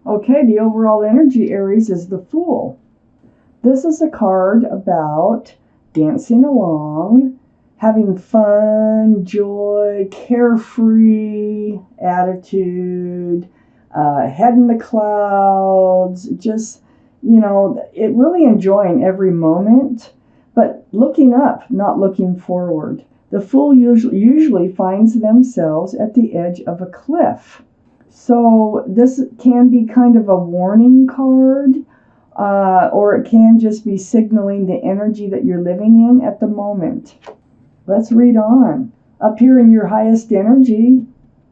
Okay, the overall energy, Aries, is the Fool. This is a card about dancing along, having fun, joy, carefree attitude, head in the clouds, just, it really enjoying every moment, but looking up, not looking forward. The Fool usually finds themselves at the edge of a cliff. So this can be kind of a warning card, or it can just be signaling the energy that you're living in at the moment. Let's read on. Up here in your highest energy,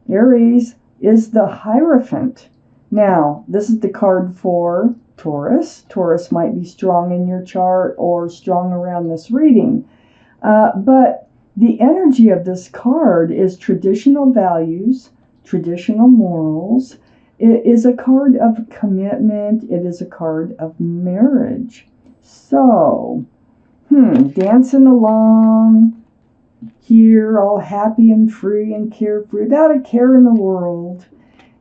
Aries, is the Hierophant. Now, this is the card for Taurus. Taurus might be strong in your chart or strong around this reading. But the energy of this card is traditional values, traditional morals. It is a card of commitment. It is a card of marriage. So, dancing along here, all happy and free and carefree, without a care in the world.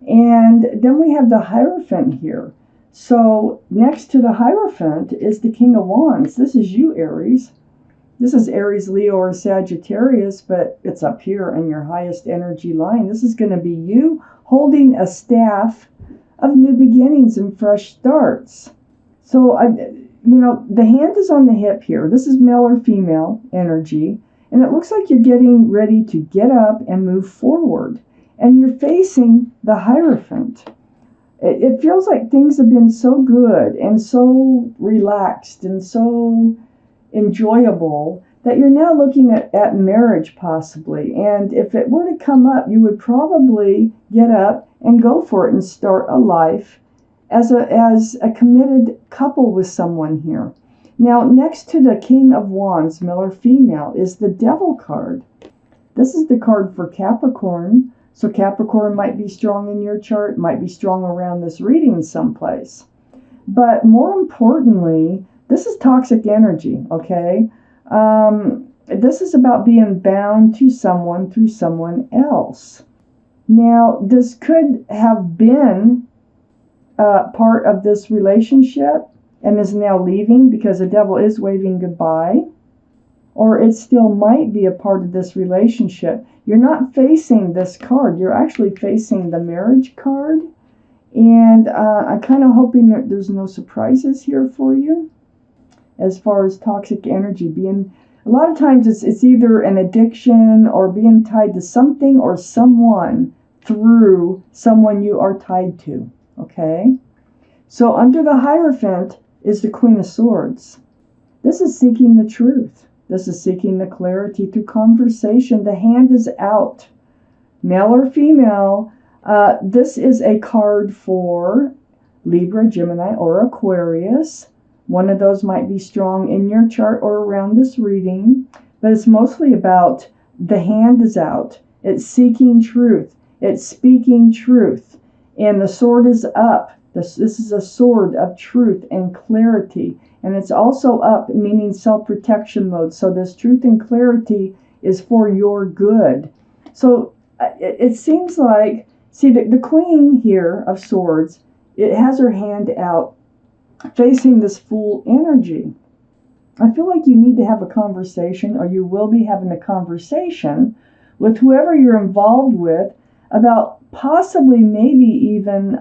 And then we have the Hierophant here. So, next to the Hierophant is the King of Wands. This is you, Aries. This is Aries, Leo, or Sagittarius, but it's up here in your highest energy line. This is going to be you holding a staff of new beginnings and fresh starts. So, the hand is on the hip here. This is male or female energy, and it looks like you're getting ready to get up and move forward, and you're facing the Hierophant. It feels like things have been so good and so relaxed and so enjoyable that you're now looking at marriage possibly. And if it were to come up, you would probably get up and go for it and start a life as a committed couple with someone here. Now, next to the King of Wands, male or female, is the Devil card. This is the card for Capricorn. So Capricorn might be strong in your chart, might be strong around this reading someplace. But more importantly, this is toxic energy, okay? This is about being bound to someone through someone else. Now, this could have been part of this relationship and is now leaving because the Devil is waving goodbye. Or it still might be a part of this relationship. You're not facing this card. You're actually facing the marriage card. And I'm kind of hoping that there's no surprises here for you as far as toxic energy being. A lot of times it's either an addiction or being tied to something or someone through someone you are tied to, okay? So under the Hierophant is the Queen of Swords. This is seeking the truth. This is seeking the clarity through conversation. The hand is out. Male or female, this is a card for Libra, Gemini, or Aquarius. One of those might be strong in your chart or around this reading, but it's mostly about the hand is out. It's seeking truth. It's speaking truth. And the sword is up. This is a sword of truth and clarity. And it's also up, meaning self-protection mode. So this truth and clarity is for your good. So it seems like, see, the Queen here of Swords, it has her hand out facing this Fool energy. I feel like you need to have a conversation, or you will be having a conversation with whoever you're involved with about possibly maybe even,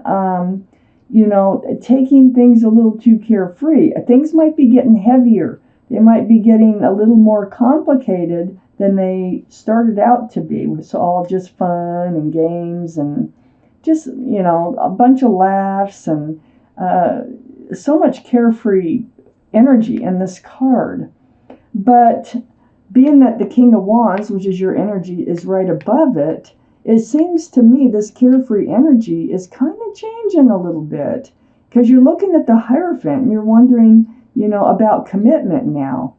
taking things a little too carefree. Things might be getting heavier. They might be getting a little more complicated than they started out to be. It's all just fun and games and just, a bunch of laughs and so much carefree energy in this card. But being that the King of Wands, which is your energy, is right above it, it seems to me this carefree energy is kind of changing a little bit, because you're looking at the Hierophant and you're wondering, about commitment now.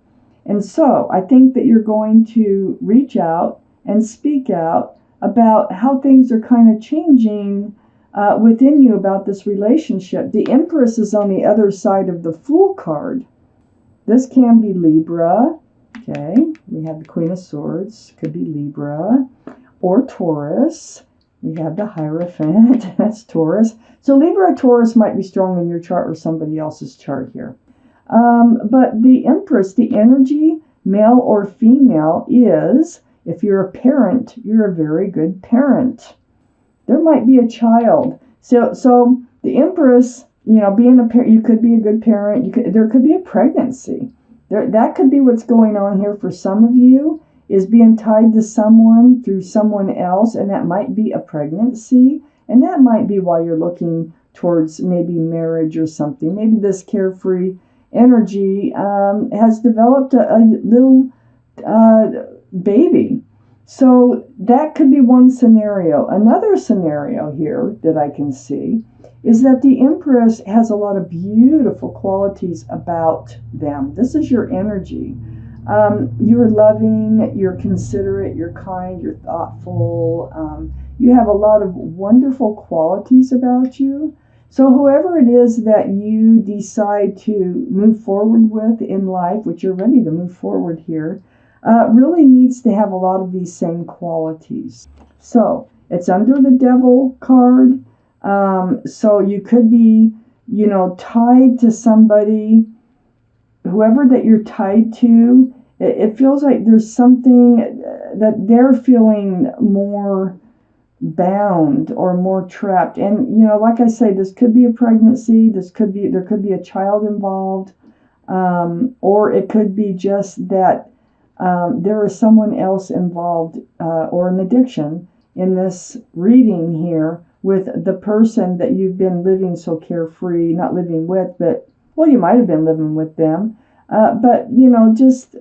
And so I think that you're going to reach out and speak out about how things are kind of changing within you about this relationship. The Empress is on the other side of the Fool card. This can be Libra. Okay, we have the Queen of Swords. Could be Libra or Taurus. We have the Hierophant. That's Taurus. So Libra Taurus might be strong in your chart or somebody else's chart here. But the Empress, the energy, male or female, is, if you're a parent, you're a very good parent. There might be a child. So the Empress, being a parent, you could be a good parent. There could be a pregnancy. That could be what's going on here for some of you, is being tied to someone through someone else, and that might be a pregnancy, and that might be why you're looking towards maybe marriage or something. Maybe this carefree energy has developed a little baby. So that could be one scenario. Another scenario here that I can see is that the Empress has a lot of beautiful qualities about them. This is your energy. You're loving, you're considerate, you're kind, you're thoughtful. You have a lot of wonderful qualities about you. So whoever it is that you decide to move forward with in life, which you're ready to move forward here, really needs to have a lot of these same qualities. So it's under the Devil card. So you could be, tied to somebody, whoever that you're tied to. It feels like there's something that they're feeling more bound or more trapped. And, like I say, this could be a pregnancy. There could be a child involved. Or it could be just that there is someone else involved or an addiction in this reading here with the person that you've been living so carefree, not living with, but, well, you might have been living with them. But, just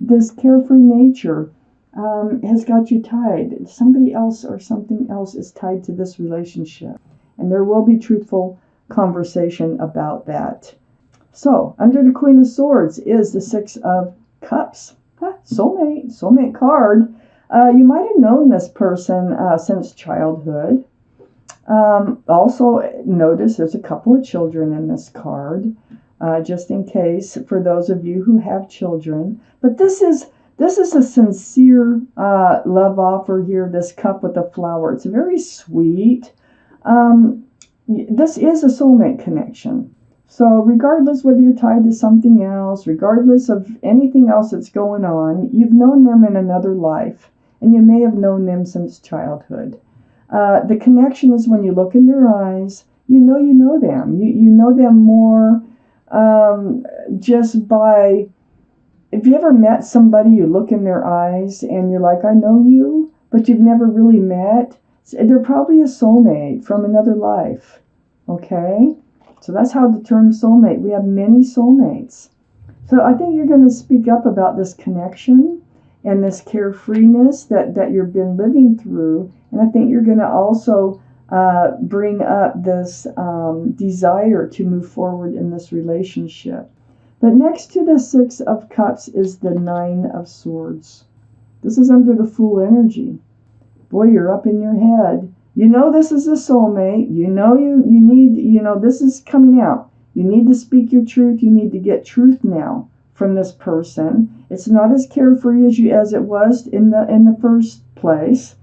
this carefree nature has got you tied. Somebody else or something else is tied to this relationship. And there will be truthful conversation about that. So, under the Queen of Swords is the Six of Cups. Soulmate card. You might have known this person since childhood. Also, notice there's a couple of children in this card, just in case for those of you who have children. But this is a sincere love offer here. This cup with a flower. It's very sweet. This is a soulmate connection. So regardless whether you're tied to something else, regardless of anything else that's going on, you've known them in another life, and you may have known them since childhood. The connection is when you look in their eyes, you know them. You know them more just by, if you ever met somebody, you look in their eyes and you're like, I know you, but you've never really met. They're probably a soulmate from another life. Okay? So that's how the term soulmate, we have many soulmates. So I think you're going to speak up about this connection and this carefreeness that you've been living through. And I think you're going to also bring up this desire to move forward in this relationship. But next to the Six of Cups is the Nine of Swords. This is under the Fool energy. Boy, you're up in your head. You know this is a soulmate. You know you need, this is coming out. You need to speak your truth. You need to get truth now from this person. It's not as carefree as it was in the first place.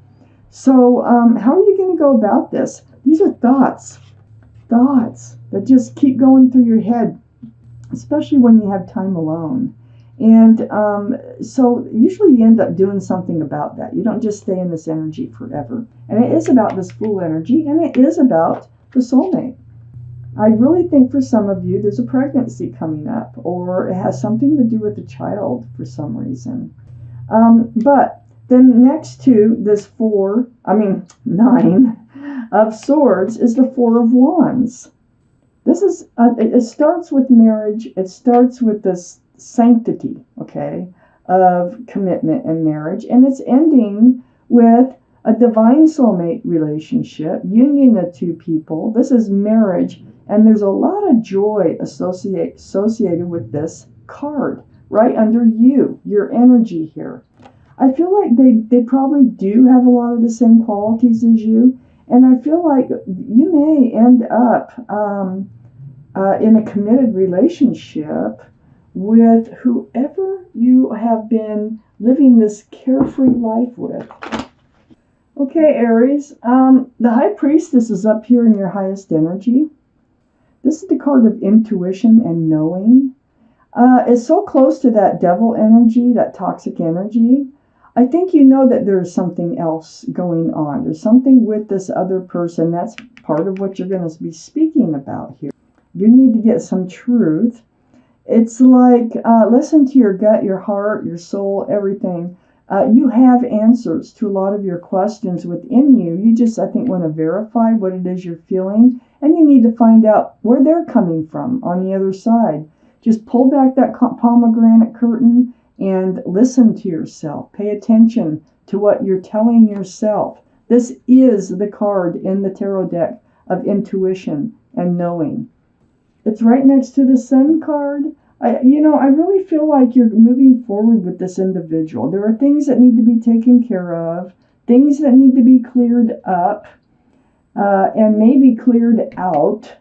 So how are you going to go about this? These are thoughts that just keep going through your head, especially when you have time alone. And so usually you end up doing something about that. You don't just stay in this energy forever. And it is about this Fool energy, and it is about the soulmate. I really think for some of you there's a pregnancy coming up, or it has something to do with a child for some reason. But then next to this 9 of Swords is the Four of Wands. This is, it starts with marriage. It starts with this sanctity, okay, of commitment and marriage. And it's ending with a divine soulmate relationship, union of two people. This is marriage. And there's a lot of joy associated with this card right under your energy here. I feel like they probably do have a lot of the same qualities as you. And I feel like you may end up in a committed relationship with whoever you have been living this carefree life with. Okay, Aries. The High Priestess is up here in your highest energy. This is the card of intuition and knowing. It's so close to that devil energy, that toxic energy. I think you know that there's something else going on. There's something with this other person. That's part of what you're going to be speaking about here. You need to get some truth. It's like listen to your gut, your heart, your soul, everything. You have answers to a lot of your questions within you. You just, I think, want to verify what it is you're feeling, and you need to find out where they're coming from on the other side. Just pull back that pomegranate curtain and listen to yourself. Pay attention to what you're telling yourself. This is the card in the tarot deck of intuition and knowing. It's right next to the Sun card. I really feel like you're moving forward with this individual. There are things that need to be taken care of, things that need to be cleared up, and maybe cleared out.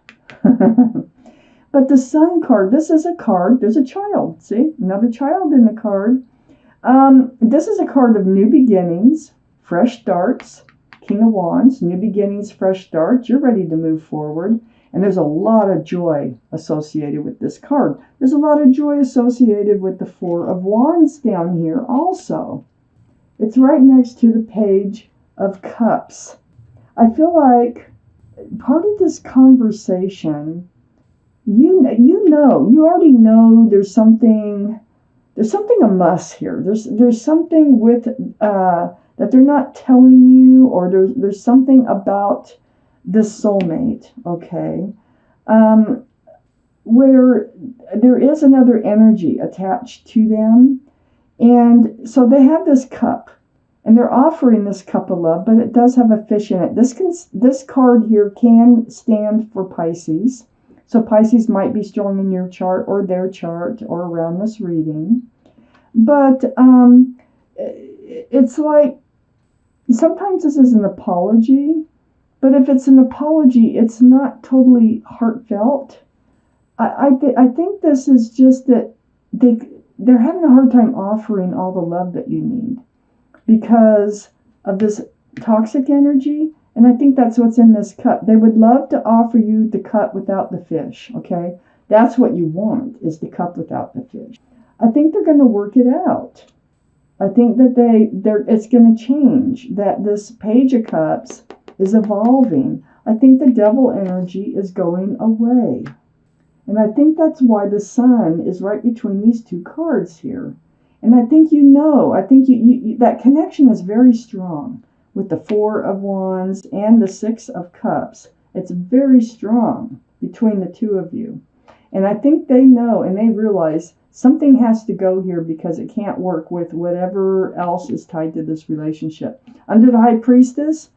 But the Sun card, this is a card, there's a child, see? Another child in the card. This is a card of new beginnings, fresh starts, King of Wands, new beginnings, fresh starts. You're ready to move forward. And there's a lot of joy associated with this card. There's a lot of joy associated with the Four of Wands down here also. It's right next to the Page of Cups. I feel like part of this conversation, you already know there's something amiss here. There's something with that they're not telling you, or there's something about this soulmate, okay, where there is another energy attached to them. And so they have this cup, and they're offering this cup of love, but it does have a fish in it. This card here can stand for Pisces. So Pisces might be strong in your chart or their chart or around this reading. But it's like sometimes this is an apology. But if it's an apology, it's not totally heartfelt. I think this is just that they're having a hard time offering all the love that you need because of this toxic energy. And I think that's what's in this cup. They would love to offer you the cup without the fish, okay? That's what you want, is the cup without the fish. I think they're going to work it out. I think that it's going to change, that this Page of Cups is evolving. I think the devil energy is going away. And I think that's why the Sun is right between these two cards here. And I think that connection is very strong with the Four of Wands and the Six of Cups. It's very strong between the two of you. And I think they know and they realize something has to go here because it can't work with whatever else is tied to this relationship. Under the High Priestess,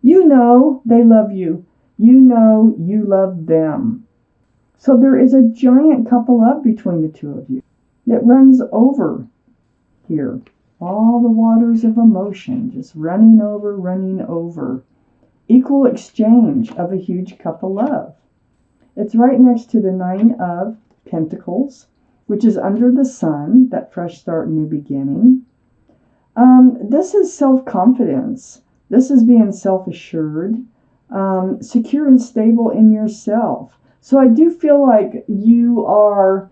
you know they love you. You know you love them. So there is a giant cup of love between the two of you. It runs over here. All the waters of emotion just running over, running over. Equal exchange of a huge cup of love. It's right next to the Nine of Pentacles, which is under the Sun, that fresh start, new beginning. This is self-confidence. This is being self-assured, secure and stable in yourself. So I do feel like you are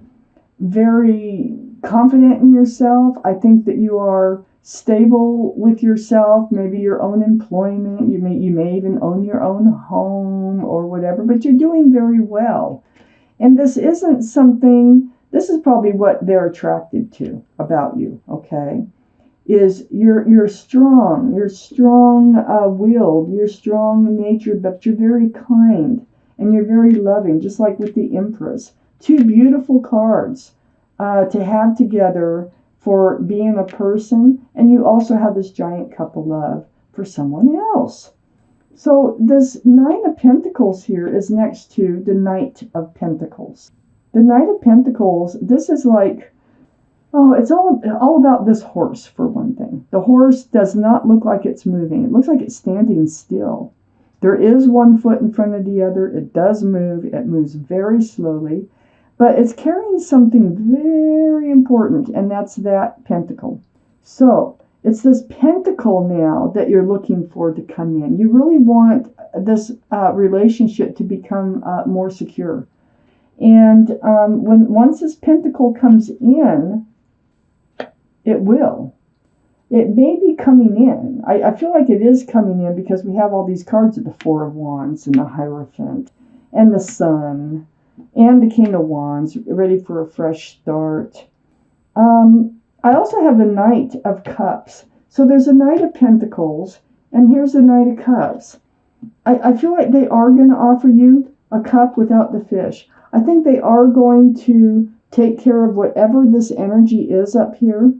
very confident in yourself. I think that you are stable with yourself, maybe your own employment. You may even own your own home or whatever, but you're doing very well. And this is probably what they're attracted to about you, okay? Is you're strong, you're strong-willed, you're strong-natured, but you're very kind and you're very loving, just like with the Empress. Two beautiful cards to have together for being a person, and you also have this giant cup of love for someone else. So this Nine of Pentacles here is next to the Knight of Pentacles. The Knight of Pentacles, this is like, it's all about this horse, for one thing. The horse does not look like it's moving. It looks like it's standing still. There is one foot in front of the other. It does move. It moves very slowly. But it's carrying something very important, and that's that pentacle. So It's this pentacle now that you're looking for to come in. You really want this relationship to become more secure. And once this pentacle comes in, it will. It may be coming in. I feel like it is coming in because we have all these cards of the Four of Wands and the Hierophant and the Sun and the King of Wands, ready for a fresh start. I also have the Knight of Cups. So there's a Knight of Pentacles, and here's the Knight of Cups. I feel like they are going to offer you a cup without the fish. I think they are going to take care of whatever this energy is up here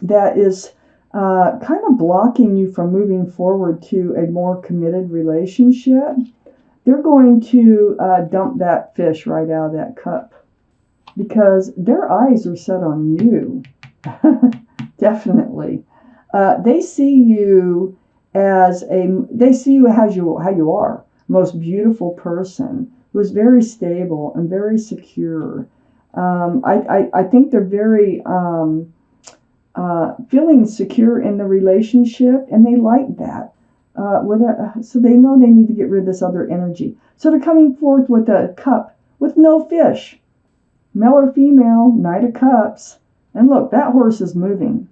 that is kind of blocking you from moving forward to a more committed relationship. They're going to dump that fish right out of that cup because their eyes are set on you. Definitely. They see you as how you are, most beautiful person who is very stable and very secure. I think they're very feeling secure in the relationship, and they like that. So they know they need to get rid of this other energy. So they're coming forth with a cup with no fish. Male or female, Knight of Cups. And look, that horse is moving.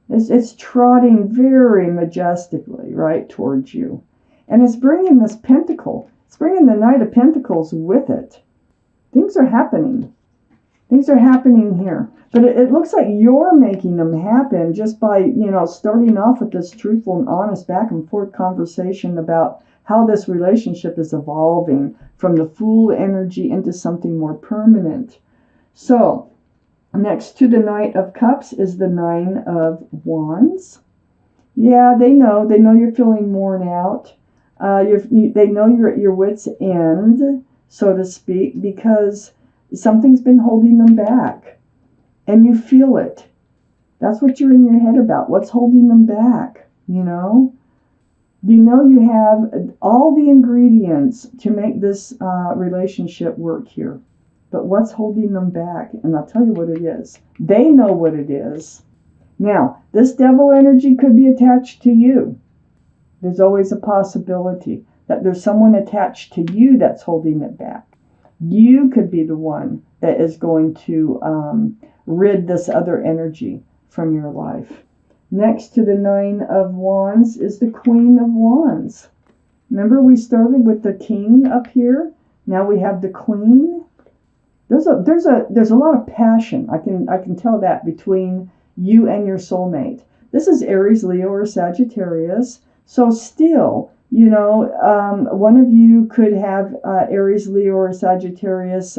It's trotting very majestically right towards you. And it's bringing this pentacle. It's bringing the Knight of Pentacles with it. Things are happening. Things are happening here. But it looks like you're making them happen just by, starting off with this truthful and honest back and forth conversation about how this relationship is evolving from the Fool energy into something more permanent. So, next to the Knight of Cups is the Nine of Wands. Yeah, they know you're feeling worn out. They know you're at your wit's end, so to speak, because something's been holding them back. And you feel it. That's what you're in your head about. What's holding them back, You have all the ingredients to make this relationship work here. But what's holding them back? And I'll tell you what it is. They know what it is. Now, this devil energy could be attached to you. There's always a possibility that there's someone attached to you that's holding it back. You could be the one that is going to rid this other energy from your life. Next to the Nine of Wands is the Queen of Wands. Remember, we started with the King up here. Now we have the Queen. There's a lot of passion. I can tell that between you and your soulmate. This is Aries, Leo, or Sagittarius. So still, one of you could have Aries, Leo, or Sagittarius.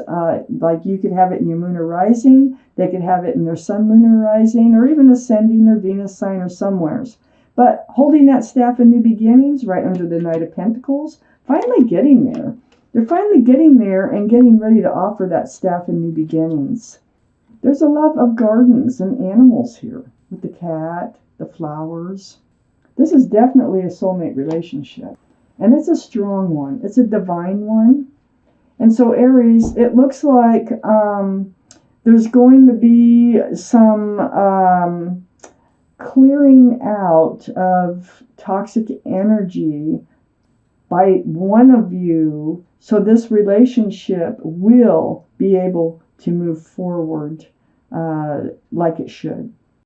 Like you could have it in your moon or rising. They could have it in their sun, moon, or rising, or even ascending or Venus sign or somewheres. But holding that staff in new beginnings right under the Knight of Pentacles, finally getting there. They're finally getting there and getting ready to offer that staff in new beginnings. There's a love of gardens and animals here with the cat, the flowers. This is definitely a soulmate relationship. And it's a strong one. It's a divine one. And so Aries, it looks like there's going to be some clearing out of toxic energy by one of you, so this relationship will be able to move forward like it should.